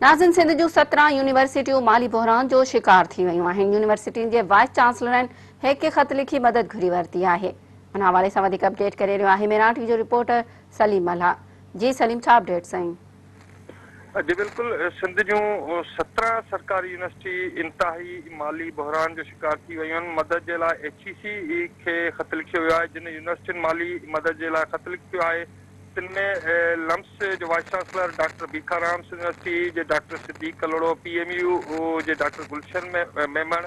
नाज़िन, सिंध जूं 17 यूनिवर्सिटियूं माली बहिरान जो शिकार थी वयूं आहिनि। यूनिवर्सिटियुनि जे वाइस चांसलरनि हिक ख़त लिखी मदद घुरी वरिती आहे। उन हवाले सां वधीक अपडेट करे रहियो आहे मेरठ टीवी जो रिपोर्टर सलीम मल्हा। जी सलीम, छा अपडेट साईं? जी बिल्कुल, सिंध जूं 17 सरकारी यूनिवर्सिटी इंतहाई माली बहरान जो शिकार थी वयूं आहिनि। मदद जे लाइ HEC खे ख़त लिखियो वियो आहे। जिन यूनिवर्सिटियुनि माली मदद जे लाइ ख़त लिखियो आहे तिन में लम्स जो vice chancellor doctor Bhikharam university जे डॉक्टर सिद्दीक कलोड़ो, PMU जे डॉक्टर गुलशन मेमण,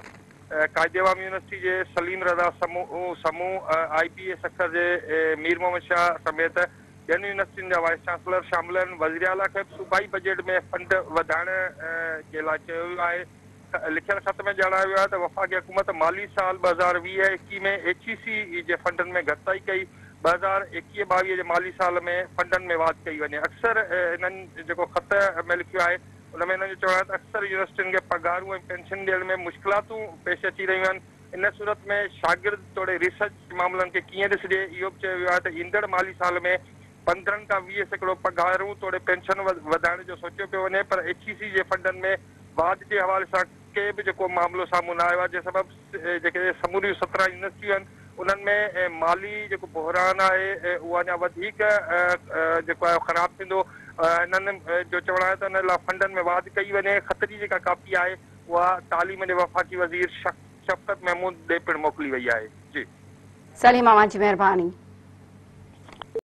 कायदेवाम यूनिवर्सिटी जे सलीम रज़ा समूह, IPS अखर जे मीर मोहम्मद शाह समेत ॿियनि यूनिवर्सिटियुनि जा वाइस चांसलर शामिल आहिनि। वज़ीर आला खे सूबाई बजट में फंड वधाइण जे लाइ चयो वियो आहे। लिखियल ख़त में जणायो वियो आहे त वफ़ाक़ी हुकूमत माली साल 2020-21 में HEC जे फंडनि में घटिताई कई। 2021-22 जे माली साल में फंडनि में वाध कई वञे। अक्सर इन्हनि जेको ख़त में लिखियो आहे उन में हिननि जो चवणु आहे त अक्सर यूनिवर्सिटियुनि खे पघारूं ऐं पेंशन ॾियण में मुश्किलातूं पेश अची रहियूं आहिनि। इन सूरत में शागिर्द तोड़े रिसर्च मामलनि खे कीअं ॾिसिजे, इहो बि चयो वियो आहे त ईंदड़ माली साल में 15 खां 20% पघारूं तोड़े पेंशन वधाइण जो सोचियो पियो वञे, पर HEC जे फंडनि में वाध जे हवाले सां के बि जेको मामिलो साम्हूं न आयो आहे। जंहिं सबबि जेके समूरियूं 17 यूनिवर्सिटियूं आहिनि उन्हनि में माली जेको बहिरान आहे उहा अञा वधीक जेको आहे ख़राबु थींदो। इन्हनि जो चवणु आहे त हिन लाइ फंडनि में वाध कई वञे। ख़त जी जेका कापी आहे उहा तालीम जे वफ़ाक़ी वज़ीर शफ़क़त महमूद ॾे पिणु मोकिली वई आहे। जी सलीम, अवां जी महिरबानी।